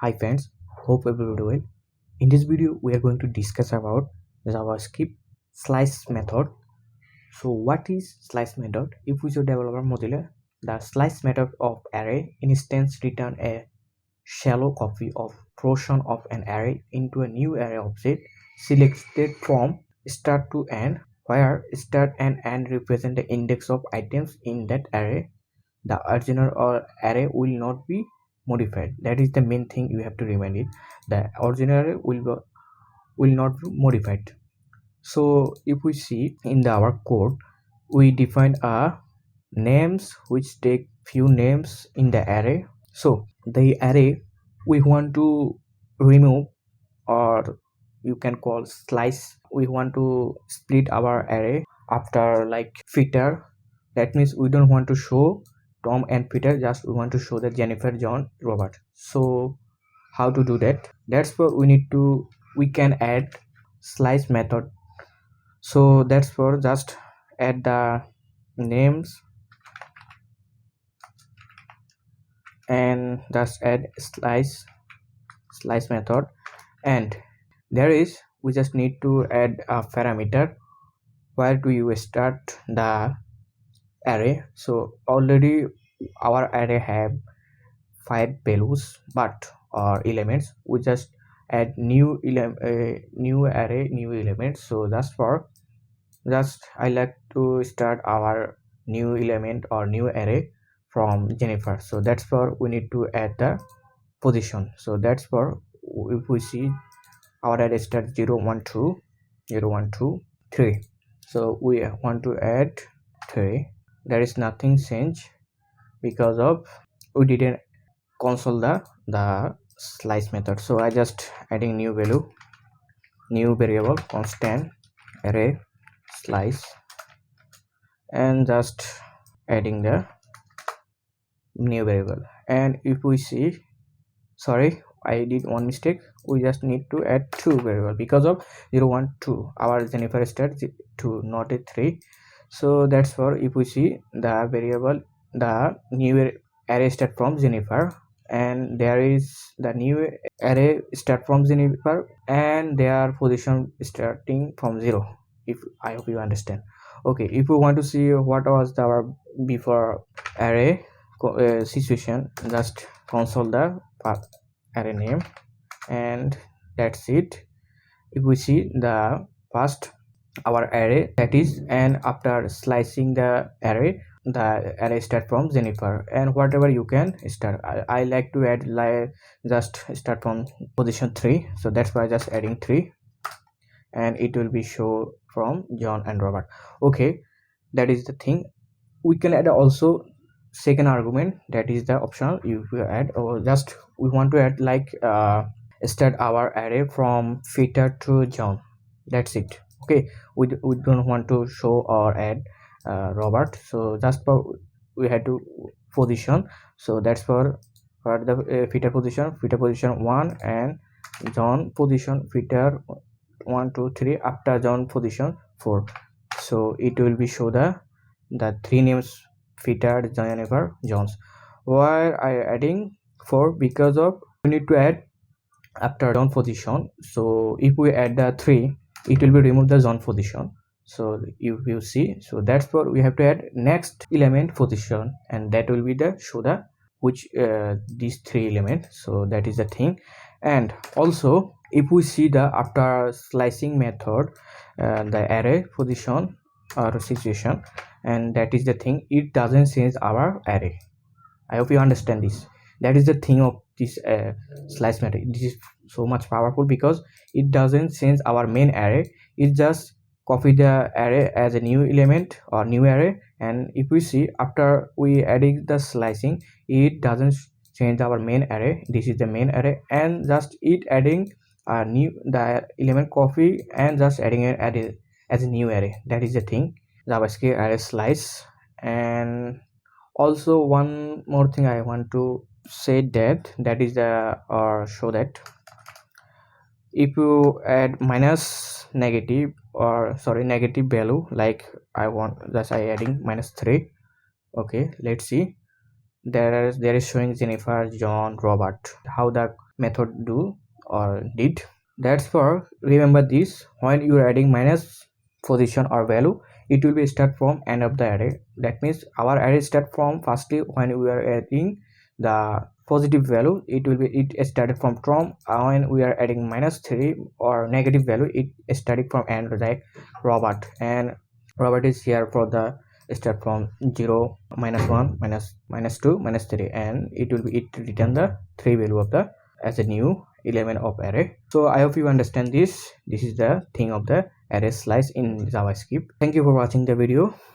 Hi friends, hope everybody well. In this video, we are going to discuss about JavaScript slice method. So what is slice method? If we should develop Mozilla, the slice method of array instance return a shallow copy of portion of an array into a new array object selected from start to end, where start and end represent the index of items in that array. The original or array will not be modified. That is the main thing you have to remember. It the original array will not be modified. So if we see in our code, we define a names which take few names in the array. So the array we want to remove, or you can call slice, we want to split our array after like Peter. That means we don't want to show Tom and Peter, just we want to show the Jennifer, John, Robert. So how to do that? That's what we can add slice method. So that's for just add the names and just add slice method, and there is we just need to add a parameter. Where do you start the array? So already our array have 5 values but or elements. We just add new array, new elements. So just I like to start our new element or new array from Jennifer. So that's for we need to add the position. So that's for, if we see our array start 0 1 2 0 1 2 3, so we want to add 3. There is nothing change because of we didn't console the slice method. So I just adding new value, new variable, constant array slice, and just adding the new variable. And if we see, sorry, I did one mistake. We just need to add 2 variable because of 0 1 2 our Jennifer start 2, not a 3. So that's for, if we see the variable, the new array start from Jennifer, and there is the new array start from Jennifer and their position starting from 0. If I hope you understand. Okay, if we want to see what was our before array situation, just console the array name, and that's it. If we see the first our array, that is, and after slicing the array start from Jennifer, and whatever you can start. I like to add like just start from position 3, so that's why just adding 3, and it will be show from John and Robert. Okay, that is the thing. We can add also second argument, that is the optional. If we add, or just we want to add like start our array from Peter to John, that's it. Okay, we don't want to show or add Robert. So just for we had to position, so that's for the Peter position 1, and John position Peter 1 2 3, after John position 4. So it will be show the 3 names Peter, Jennifer, Jones. Why I adding 4? Because of we need to add after John position. So if we add the 3, it will be remove the John position. So you see, so that's what we have to add next element position, and that will be the show the which these 3 elements. So that is the thing. And also if we see the after slicing method, the array position or situation, and that is the thing, it doesn't change our array. I hope you understand this. That is the thing of this slice method. This is so much powerful because it doesn't change our main array. It just copy the array as a new element or new array. And if we see after we adding the slicing, it doesn't change our main array. This is the main array, and just it adding a new the element copy and just adding it as a new array. That is the thing, JavaScript array slice. And also one more thing I want to say, that is the or show that if you add minus negative, or sorry, negative value, like I want just I adding -3. Okay, let's see. There is showing Jennifer, John, Robert. How the method do or did. That's for remember this, when you are adding minus position or value, it will be start from end of the array. That means our array start from firstly when we are adding the positive value, it started from when we are adding -3 or negative value, it started from end, like Robert, and Robert is here for the start from 0, -1, -2, -3, and it return the 3 value of the as a new element of array. So I hope you understand this. This is the thing of the array slice in JavaScript. Thank you for watching the video.